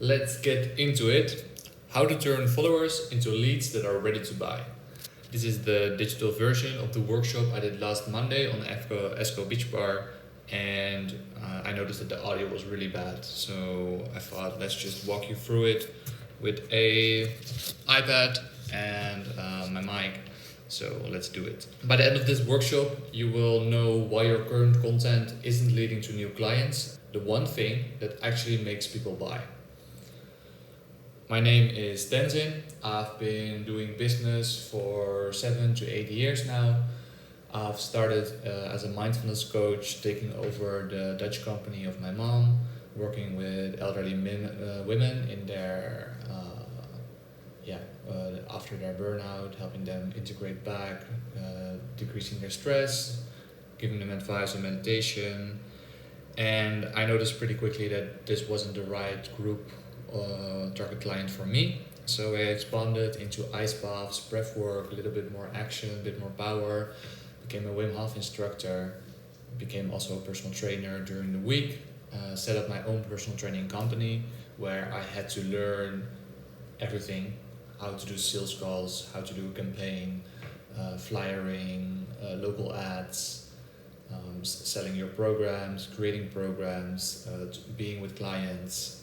Let's get into it. How to turn followers into leads that are ready to buy. This is the digital version of the workshop I did last Monday on Esco Beach Bar, and I noticed that the audio was really bad. So I thought let's just walk you through it with a iPad and my mic. So let's do it. By the end of this workshop, you will know why your current content isn't leading to new clients, the one thing that actually makes people buy. My name is Tenzin. I've been doing business for 7 to 8 years now. I've started as a mindfulness coach, taking over the Dutch company of my mom, working with elderly women in their after their burnout, helping them integrate back, decreasing their stress, giving them advice on meditation. And I noticed pretty quickly that this wasn't the right group target client for me. So I expanded into ice baths, breath work, a little bit more action, a bit more power, became a Wim Hof instructor, became also a personal trainer during the week, set up my own personal training company where I had to learn everything, how to do sales calls, how to do a campaign, flyering, local ads, selling your programs, creating programs, being with clients.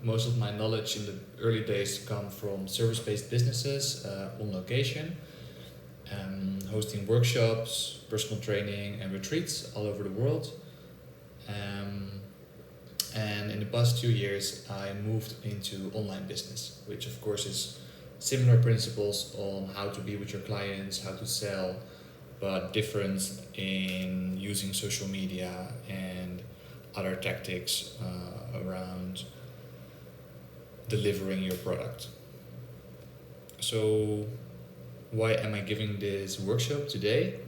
Most of my knowledge in the early days come from service-based businesses on location, hosting workshops, personal training and retreats all over the world. And in the past 2 years, I moved into online business, which of course is similar principles on how to be with your clients, how to sell, but different in using social media and other tactics around delivering your product. So why am I giving this workshop today?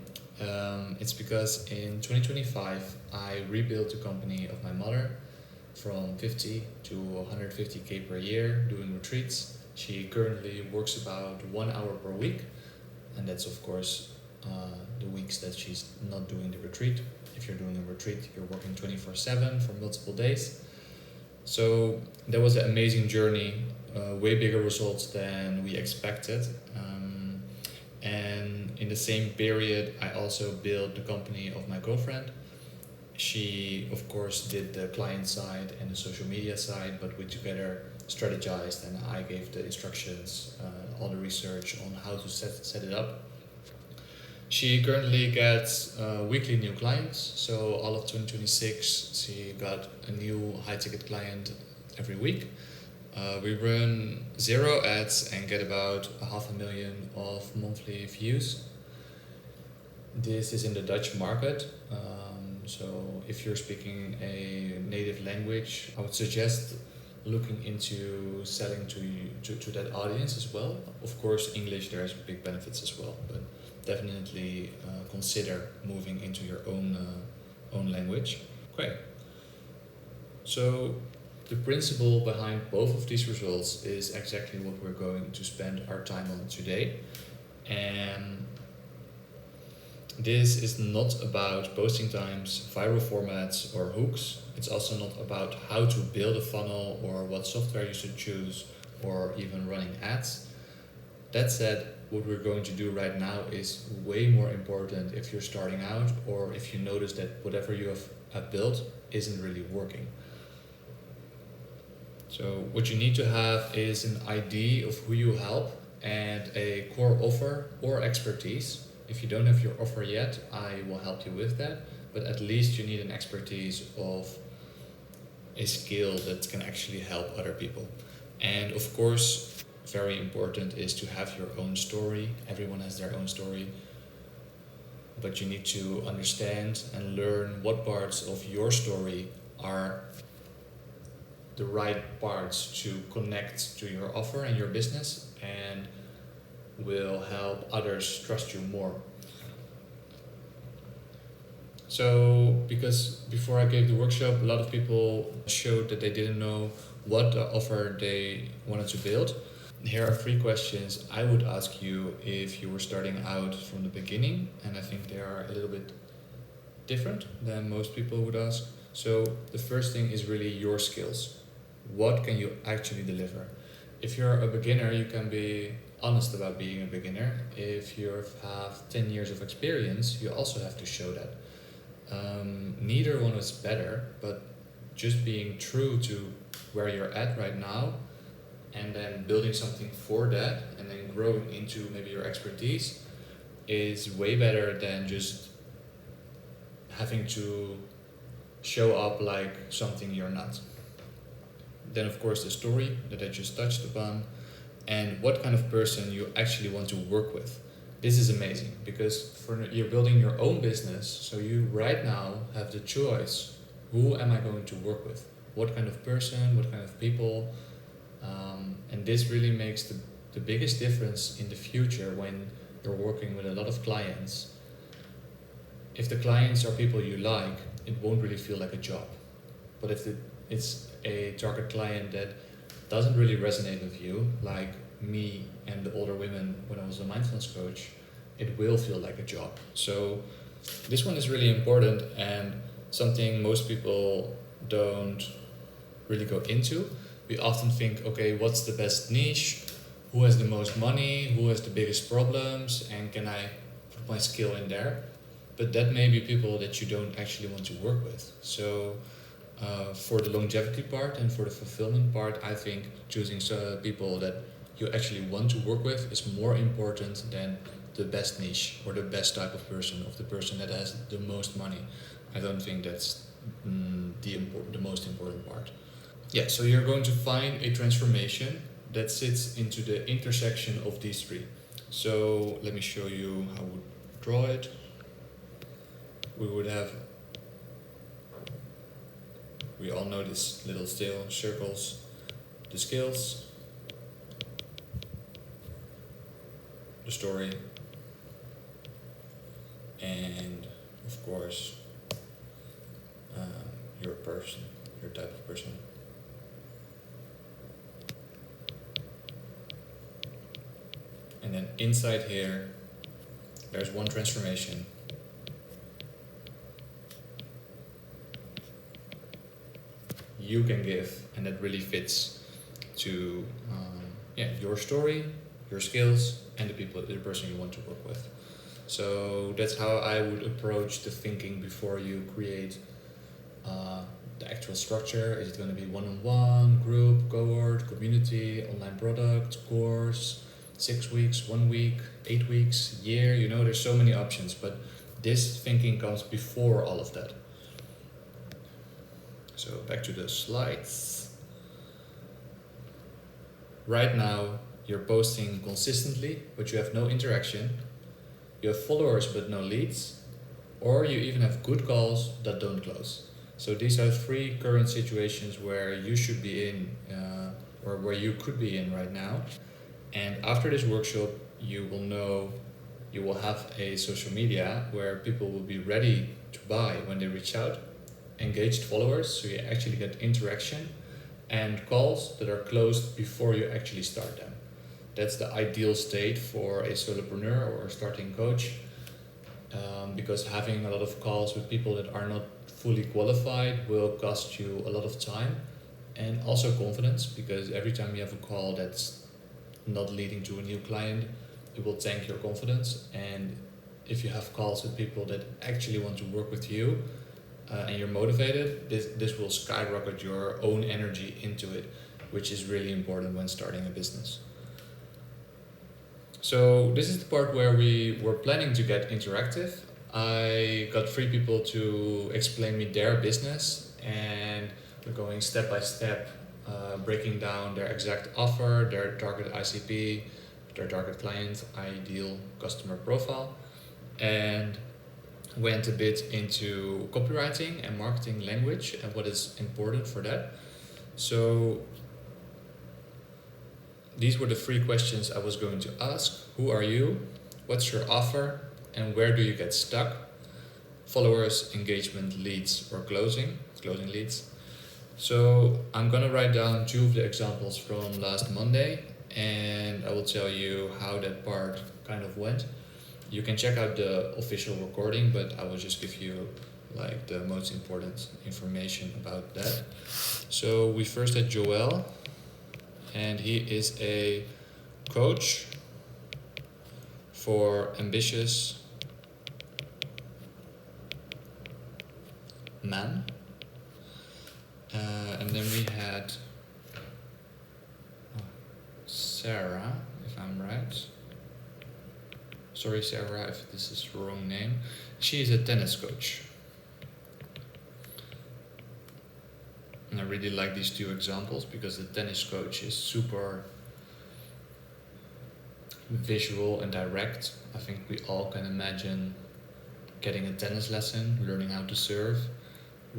It's because in 2025 I rebuilt the company of my mother from 50 to 150k per year doing retreats. She currently works about 1 hour per week, and that's of course the weeks that she's not doing the retreat. If you're doing a retreat, you're working 24/7 for multiple days. So that was an amazing journey, way bigger results than we expected. And in the same period, I also built the company of my girlfriend. She, of course, did the client side and the social media side, but we together strategized and I gave the instructions, all the research on how to set it up. She currently gets weekly new clients, so all of 2026 she got a new high ticket client every week. We run 0 ads and get about 500,000 of monthly views. This is in the Dutch market, so if you're speaking a native language, I would suggest looking into selling to that audience as well. Of course, English, there's big benefits as well, but definitely consider moving into your own language. Okay. So the principle behind both of these results is exactly what we're going to spend our time on today. And this is not about posting times, viral formats or hooks. It's also not about how to build a funnel or what software you should choose or even running ads. That said, what we're going to do right now is way more important if you're starting out or if you notice that whatever you have built isn't really working. So what you need to have is an idea of who you help and a core offer or expertise. If you don't have your offer yet, I will help you with that, but at least you need an expertise of a skill that can actually help other people. And of course, very important is to have your own story. Everyone has their own story, but you need to understand and learn what parts of your story are the right parts to connect to your offer and your business and will help others trust you more. So, because before I gave the workshop, a lot of people showed that they didn't know what offer they wanted to build. Here are 3 questions I would ask you if you were starting out from the beginning, and I think they are a little bit different than most people would ask. So the first thing is really your skills. What can you actually deliver? If you're a beginner, you can be honest about being a beginner. If you have 10 years of experience, you also have to show that. Neither one is better, but just being true to where you're at right now and then building something for that and then growing into maybe your expertise is way better than just having to show up like something you're not. Then, of course, the story that I just touched upon and what kind of person you actually want to work with. This is amazing because you're building your own business, so you right now have the choice: who am I going to work with? What kind of person? What kind of people? And this really makes the biggest difference in the future when you're working with a lot of clients. If the clients are people you like, it won't really feel like a job. But if it's a target client that doesn't really resonate with you, like me and the older women when I was a mindfulness coach, it will feel like a job. So this one is really important and something most people don't really go into. We often think, okay, what's the best niche? Who has the most money? Who has the biggest problems? And can I put my skill in there? But that may be people that you don't actually want to work with. So for the longevity part and for the fulfillment part, I think choosing people that you actually want to work with is more important than the best niche or the best type of person, of the person that has the most money. I don't think that's the most important part. Yeah, so you're going to find a transformation that sits into the intersection of these three. So let me show you how we would draw it. We would have, we all know this little circles, the skills, the story, and of course, your person, your type of person. And then inside here, there's one transformation. You can give, and that really fits to your story, your skills, and the person you want to work with. So that's how I would approach the thinking before you create the actual structure. Is it going to be one-on-one, group, cohort, community, online product, course, 6 weeks, 1 week, 8 weeks, year? You know, there's so many options, but this thinking comes before all of that. So back to the slides. Right now, you're posting consistently, but you have no interaction. You have followers, but no leads. Or you even have good calls that don't close. So these are 3 current situations where you should be in, or where you could be in right now. And after this workshop, you will have a social media where people will be ready to buy when they reach out. Engaged followers, so you actually get interaction, and calls that are closed before you actually start them. That's the ideal state for a solopreneur or a starting coach, because having a lot of calls with people that are not fully qualified will cost you a lot of time and also confidence, because every time you have a call that's not leading to a new client, it will tank your confidence. And if you have calls with people that actually want to work with you, and you're motivated, this will skyrocket your own energy into it, which is really important when starting a business. So this is the part where we were planning to get interactive. I got 3 people to explain me their business, and we're going step by step, breaking down their exact offer, their target ICP, their target client, ideal customer profile, and went a bit into copywriting and marketing language and what is important for that. So these were the 3 questions I was going to ask. Who are you? What's your offer? And where do you get stuck? Followers, engagement, leads, or closing leads. So I'm gonna write down 2 of the examples from last Monday, and I will tell you how that part kind of went. You can check out the official recording, but I will just give you like the most important information about that. So we first had Joel, and he is a coach for ambitious men. And then we had Sarah, if I'm right. Sorry, Sarah, if this is the wrong name. She is a tennis coach. And I really like these two examples because the tennis coach is super visual and direct. I think we all can imagine getting a tennis lesson, learning how to serve,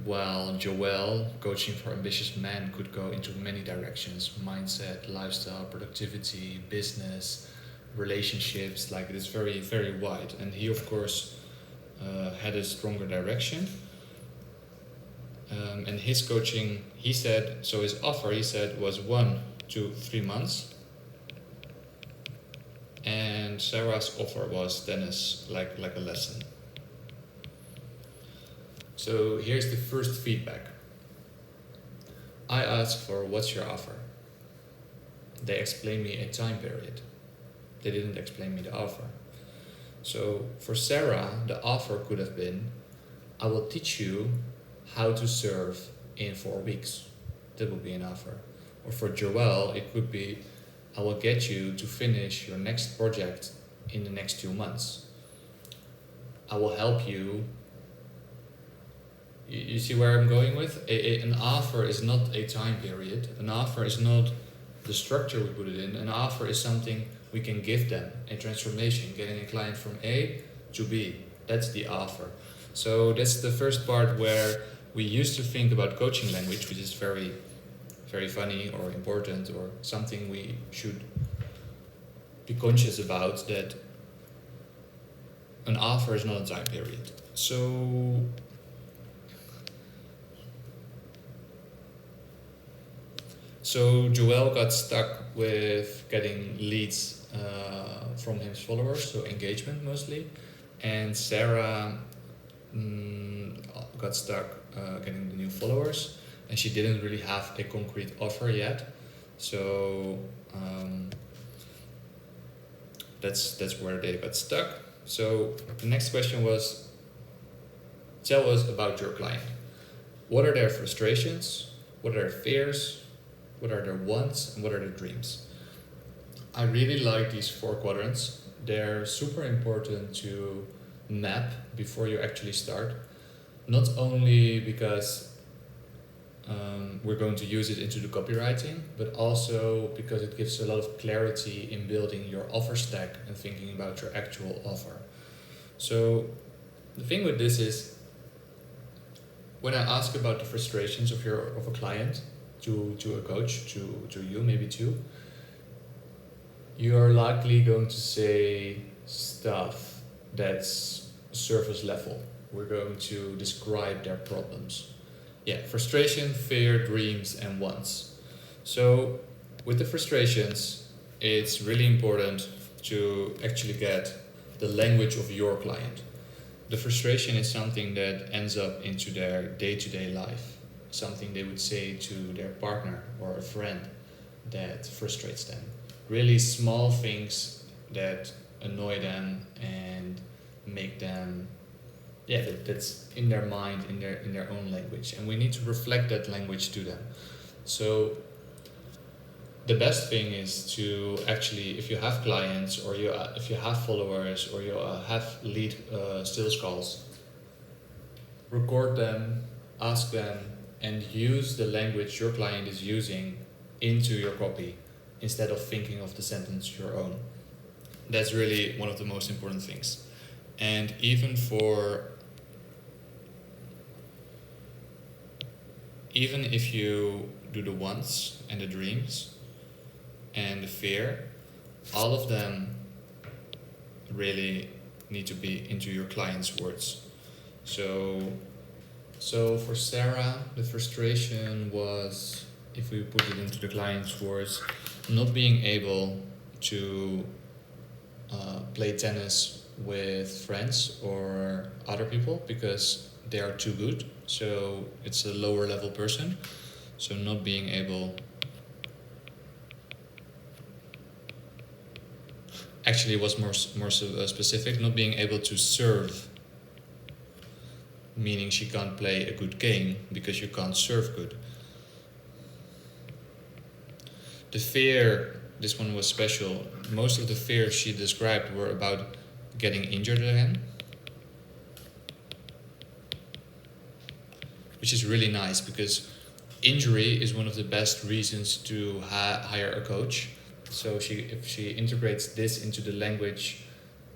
while Joel, coaching for ambitious men, could go into many directions: mindset, lifestyle, productivity, business, relationships. Like, it is very, very wide. And he, of course, had a stronger direction. And his coaching, he said, so his offer, he said, was 1 to 3 months. And Sarah's offer was tennis, like a lesson. So here's the first feedback. I asked for, what's your offer? They explained me a time period. They didn't explain me the offer. So for Sarah, the offer could have been, I will teach you how to serve in 4 weeks. That would be an offer. Or for Joel, it could be, I will get you to finish your next project in the next 2 months. I will help you. You see where I'm going with? An offer is not a time period. An offer is not the structure we put it in. An offer is something we can give them, a transformation, getting a client from A to B. That's the offer. So that's the first part where we used to think about coaching language, which is very, very funny or important or something we should be conscious about, that an offer is not a time period. So Joel got stuck with getting leads from his followers, so engagement mostly, and Sarah got stuck getting the new followers, and she didn't really have a concrete offer yet. So that's where they got stuck. So the next question was, tell us about your client. What are their frustrations? What are their fears? What are their wants? And what are their dreams? I really like these 4 quadrants. They're super important to map before you actually start. Not only because we're going to use it into the copywriting, but also because it gives a lot of clarity in building your offer stack and thinking about your actual offer. So the thing with this is, when I ask about the frustrations of a client to a coach, to you, maybe too, you are likely going to say stuff that's surface level. We're going to describe their problems. Yeah, frustration, fear, dreams, and wants. So with the frustrations, it's really important to actually get the language of your client. The frustration is something that ends up into their day-to-day life, something they would say to their partner or a friend that frustrates them. Really small things that annoy them and make them, that's in their mind, in their own language, and we need to reflect that language to them. So the best thing is to actually, if you have clients or if you have followers or you have lead sales calls, record them, ask them, and use the language your client is using into your copy instead of thinking of the sentence your own. That's really one of the most important things. And even if you do the wants and the dreams and the fear, all of them really need to be into your client's words. So for Sarah, the frustration was, if we put it into the client's words, not being able to play tennis with friends or other people because they are too good, so it's a lower level person. So not being able, actually it was more specific, not being able to serve, meaning she can't play a good game because you can't serve good. The fear, this one was special. Most of the fears she described were about getting injured again, which is really nice because injury is one of the best reasons to hire a coach. So if she integrates this into the language,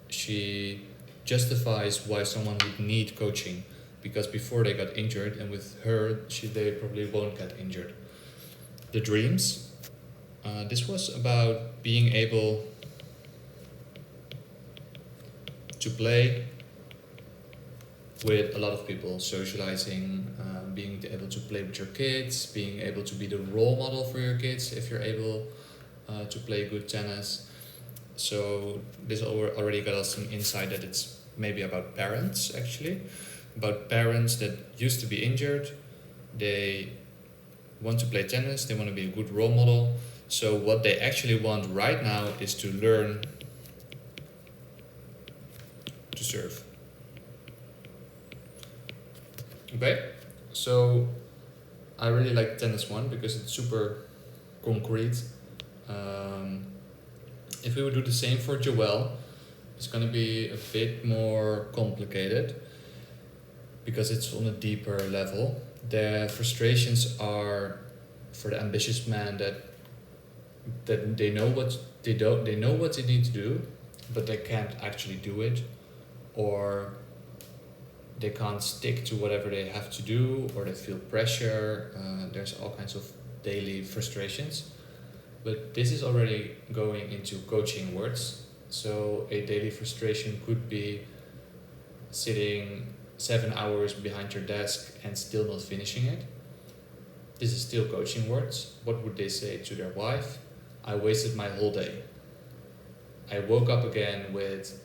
she justifies why someone would need coaching, because before they got injured, and with her, they probably won't get injured. The dreams. This was about being able to play with a lot of people, socializing, being able to play with your kids, being able to be the role model for your kids if you're able to play good tennis. So this already got us some insight that it's maybe about parents, actually, about parents that used to be injured. They want to play tennis, they want to be a good role model. So what they actually want right now is to learn to serve. Okay, so I really like tennis one because it's super concrete. If we would do the same for Joelle, it's going to be a bit more complicated because it's on a deeper level. The frustrations are for the ambitious man that they know what they know what they need to do, but they can't actually do it, or they can't stick to whatever they have to do, or they feel pressure. There's all kinds of daily frustrations. But this is already going into coaching words. So a daily frustration could be sitting 7 hours behind your desk and still not finishing it. This is still coaching words. What would they say to their wife? I wasted my whole day. I woke up again with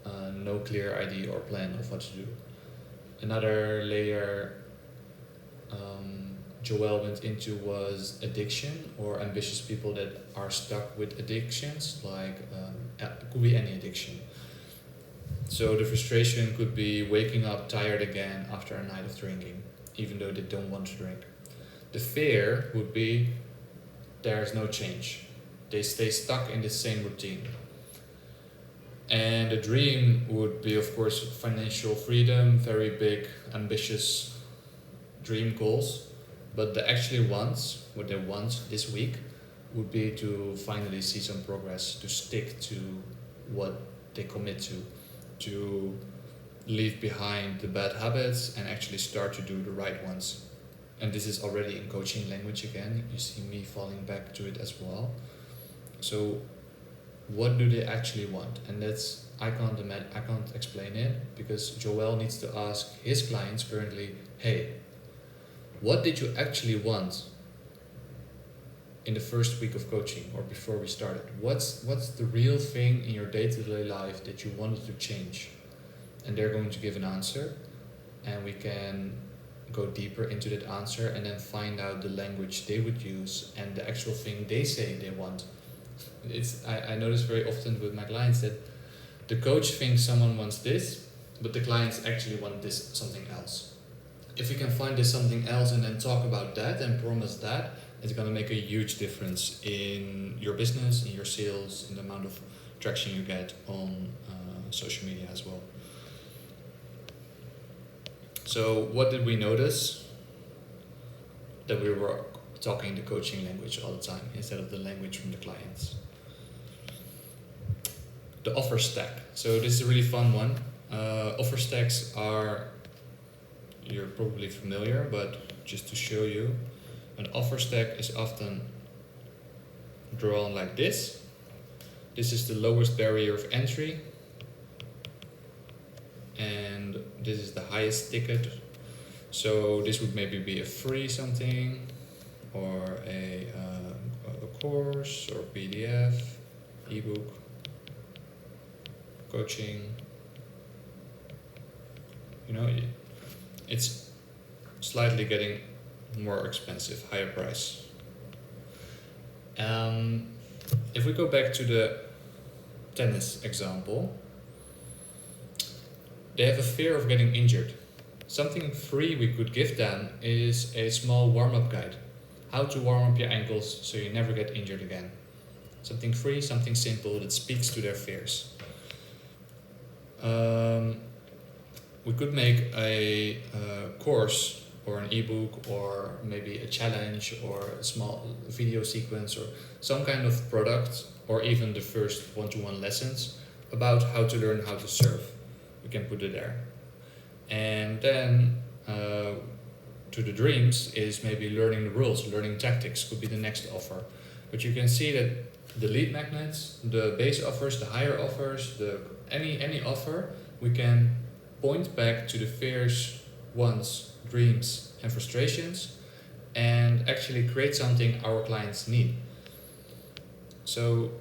no clear idea or plan of what to do. Another layer Joelle went into was addiction, or ambitious people that are stuck with addictions, like it could be any addiction. So the frustration could be waking up tired again after a night of drinking, even though they don't want to drink. The fear would be there's no change. They stay stuck in the same routine. And the dream would be, of course, financial freedom, very big, ambitious dream goals. But the actually wants, what they want this week, would be to finally see some progress, to stick to what they commit to leave behind the bad habits and actually start to do the right ones. And this is already in coaching language again. You see me falling back to it as well. So what do they actually want? And that's, I can't explain it, because Joelle needs to ask his clients currently, hey, what did you actually want in the first week of coaching or before we started? What's the real thing in your day-to-day life that you wanted to change? And they're going to give an answer, and we can go deeper into that answer and then find out the language they would use and the actual thing they say they want. I notice very often with my clients that the coach thinks someone wants this, but the clients actually want this something else. If you can find this something else and then talk about that and promise that, it's going to make a huge difference in your business, in your sales, in the amount of traction you get on social media as well. So what did we notice? That we were talking the coaching language all the time instead of the language from the clients. The offer stack. So this is a really fun one. Offer stacks are, you're probably familiar, but just to show you, an offer stack is often drawn like this. This is the lowest barrier of entry, and this is the highest ticket. So this would maybe be a free something, or a course, or PDF, ebook, coaching. You know, it's slightly getting more expensive, higher price. If we go back to the tennis example, they have a fear of getting injured. Something free we could give them is a small warm-up guide. How to warm up your ankles so you never get injured again. Something free, something simple that speaks to their fears. We could make a course or an ebook or maybe a challenge or a small video sequence or some kind of product or even the first one-to-one lessons about how to learn how to serve. We can put it there. And then to the dreams is maybe learning the rules, learning tactics could be the next offer. But you can see that the lead magnets, the base offers, the higher offers, any offer, we can point back to the fears, wants, dreams and frustrations and actually create something our clients need. So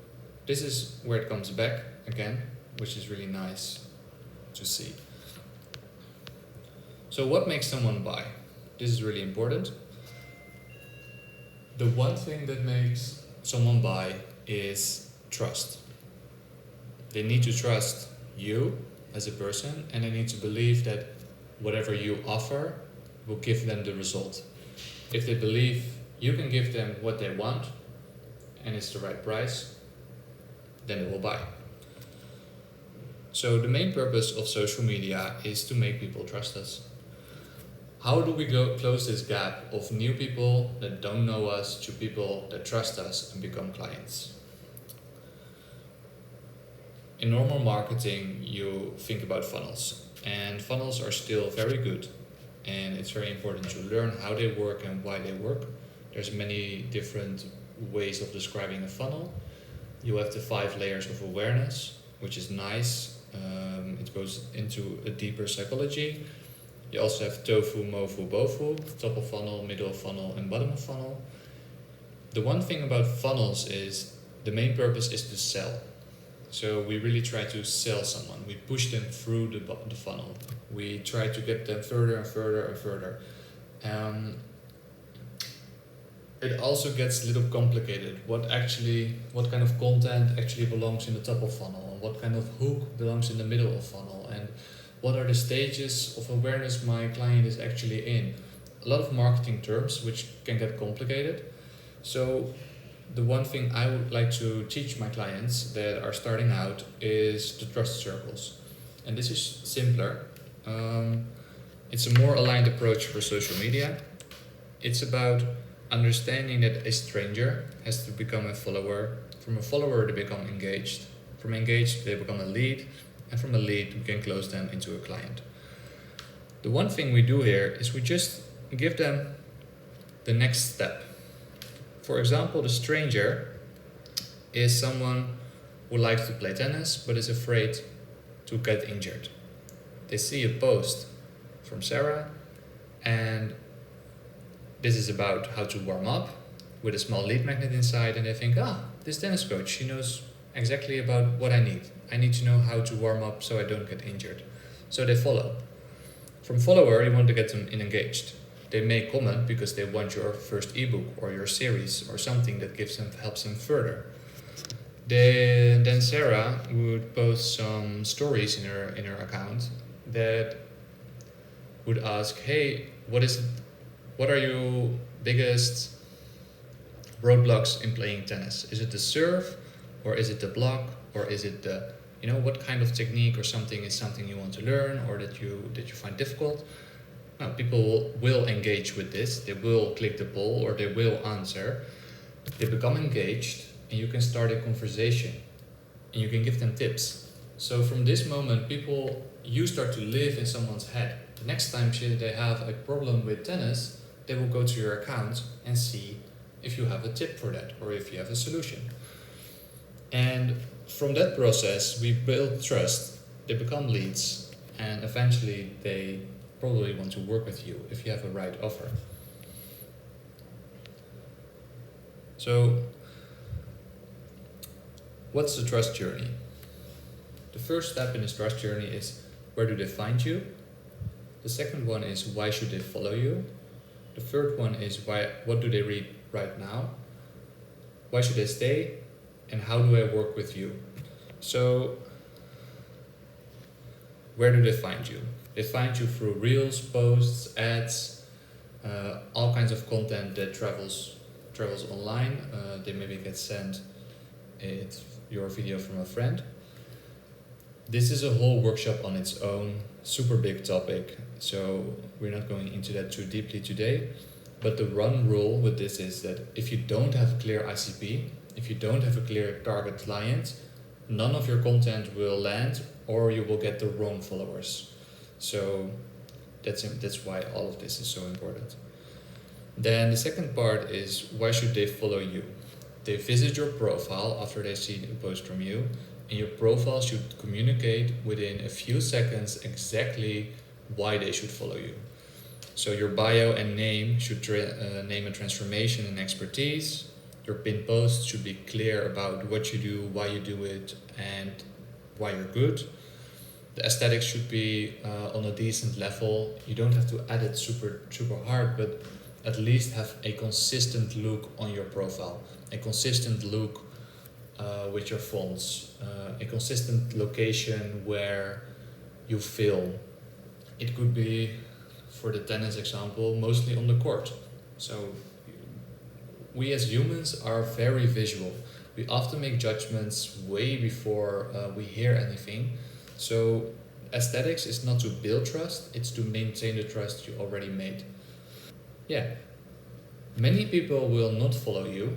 this is where it comes back again, which is really nice to see. So what makes someone buy? This is really important. The one thing that makes someone buy is trust. They need to trust you as a person and they need to believe that whatever you offer will give them the result. If they believe you can give them what they want and it's the right price, then they will buy. So the main purpose of social media is to make people trust us. How do we close this gap of new people that don't know us to people that trust us and become clients? In normal marketing, you think about funnels, and funnels are still very good, and it's very important to learn how they work and why they work. There's many different ways of describing a funnel. You have the 5 layers of awareness, which is nice. It goes into a deeper psychology. You also have tofu, mofu, bofu, top of funnel, middle of funnel, and bottom of funnel. The one thing about funnels is the main purpose is to sell. So we really try to sell someone. We push them through the funnel. We try to get them further and further and further. It also gets a little complicated. What kind of content actually belongs in the top of funnel, and what kind of hook belongs in the middle of funnel, and what are the stages of awareness my client is actually in. A lot of marketing terms which can get complicated. So the one thing I would like to teach my clients that are starting out is the trust circles. And this is simpler. It's a more aligned approach for social media. It's about understanding that a stranger has to become a follower. From a follower they become engaged. From engaged they become a lead. And from a lead we can close them into a client. The one thing we do here is we just give them the next step. For example, the stranger is someone who likes to play tennis but is afraid to get injured. They see a post from Sarah and this is about how to warm up with a small lead magnet inside, and they think, this tennis coach, she knows exactly about what I need. I need to know how to warm up so I don't get injured. So they follow. From follower, you want to get them engaged. They may comment because they want your first ebook or your series or something that helps them further. Then Sarah would post some stories in her account that would ask, hey, what are your biggest roadblocks in playing tennis? Is it the serve, or is it the block, or is it the, what kind of technique or something is something you want to learn or that you find difficult? Now, people will engage with this. They will click the poll or they will answer. They become engaged, and you can start a conversation, and you can give them tips. So from this moment, you start to live in someone's head. The next time they have a problem with tennis, they will go to your account and see if you have a tip for that or if you have a solution. And from that process, we build trust, they become leads, and eventually they probably want to work with you if you have a right offer. So, what's the trust journey? The first step in this trust journey is, where do they find you? The second one is why should they follow you? The third one is what do they read right now? Why should they stay? And how do I work with you? So where do they find you? They find you through reels, posts, ads, all kinds of content that travels online. They maybe get sent your video from a friend. This is a whole workshop on its own, super big topic, so we're not going into that too deeply today. But the one rule with this is that if you don't have a clear ICP, if you don't have a clear target client, none of your content will land, or you will get the wrong followers. So that's why all of this is so important. Then the second part is why should they follow you? They visit your profile after they see a post from you, and your profile should communicate within a few seconds exactly why they should follow you. So your bio and name should name a transformation and expertise. Your pinned post should be clear about what you do, why you do it, and why you're good. The aesthetics should be on a decent level. You don't have to edit super hard, but at least have a consistent look on your profile, a consistent look with your fonts, a consistent location where you film. It could be, for the tennis example, mostly on the court. So we as humans are very visual. We often make judgments way before we hear anything. So aesthetics is not to build trust, it's to maintain the trust you already made. Yeah, many people will not follow you,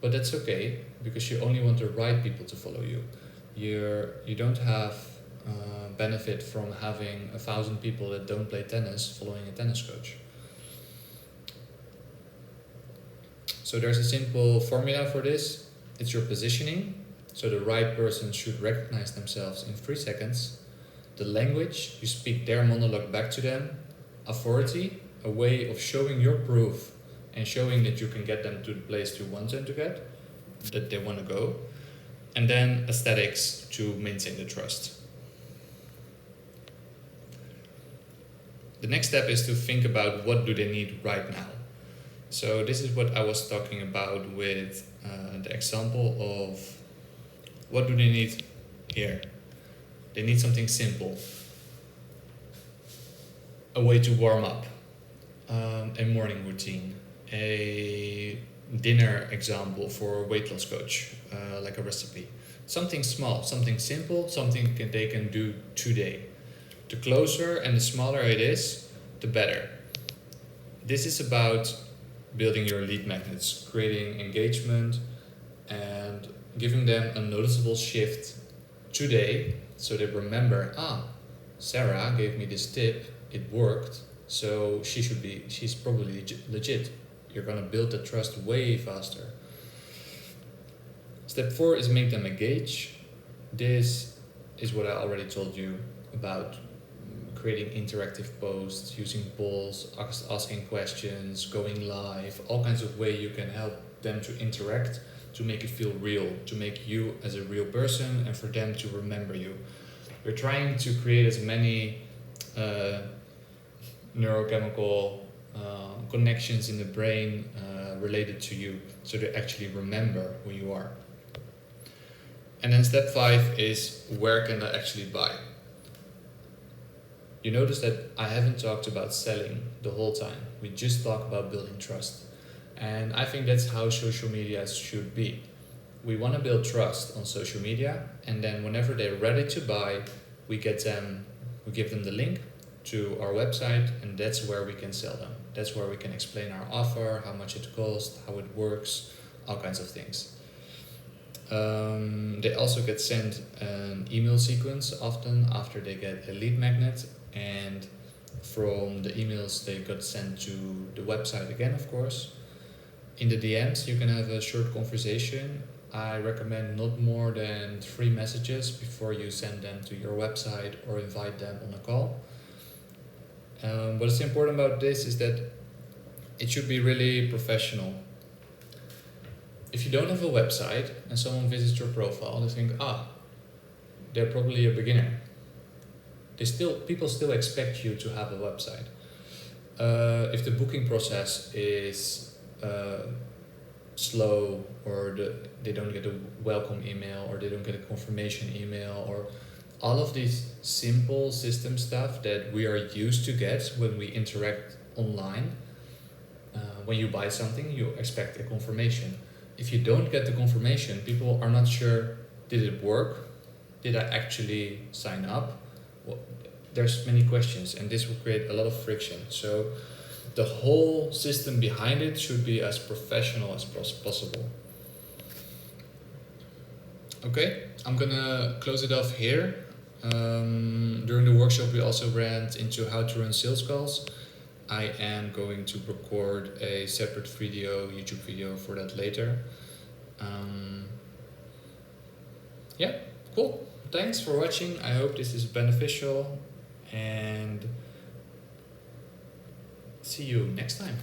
but that's okay, because you only want the right people to follow you. You don't have benefit from having 1,000 people that don't play tennis following a tennis coach. So there's a simple formula for this. It's your positioning. So the right person should recognize themselves in 3 seconds. The language, you speak their monologue back to them. Authority, a way of showing your proof and showing that you can get them to the place you want them to get, that they want to go. And then aesthetics to maintain the trust. The next step is to think about what do they need right now. So this is what I was talking about with the example of what do they need here. They need something simple. A way to warm up, a morning routine, a dinner example for a weight loss coach, like a recipe. Something small, something simple, something they can do today. The closer and the smaller it is, the better. This is about building your lead magnets, creating engagement and giving them a noticeable shift today so they remember, Sarah gave me this tip, it worked, so she's probably legit. You're gonna build the trust way faster. Step 4 is make them engage. This is what I already told you about creating interactive posts, using polls, asking questions, going live, all kinds of ways you can help them to interact, to make it feel real, to make you as a real person and for them to remember you. We're trying to create as many neurochemical connections in the brain related to you, so they actually remember who you are. And then step 5 is where can I actually buy? You notice that I haven't talked about selling the whole time. We just talk about building trust. And I think that's how social media should be. We want to build trust on social media, and then whenever they're ready to buy, we give them the link to our website, and that's where we can sell them. That's where we can explain our offer, how much it costs, how it works, all kinds of things. They also get sent an email sequence often after they get a lead magnet, and from the emails they got sent to the website again, of course. In the DMs you can have a short conversation. I recommend not more than 3 messages before you send them to your website or invite them on a call. What's important about this is that it should be really professional. If you don't have a website and someone visits your profile, they think, they're probably a beginner. People still expect you to have a website. If the booking process is slow, or they don't get a welcome email, or they don't get a confirmation email, or all of these simple system stuff that we are used to get when we interact online. When you buy something, you expect a confirmation. If you don't get the confirmation, people are not sure, did it work? Did I actually sign up? Well, there's many questions, and this will create a lot of friction. So the whole system behind it should be as professional as possible. Okay, I'm gonna close it off here. During the workshop, we also ran into how to run sales calls. I am going to record a separate YouTube video for that later. Yeah, cool. Thanks for watching. I hope this is beneficial, and see you next time.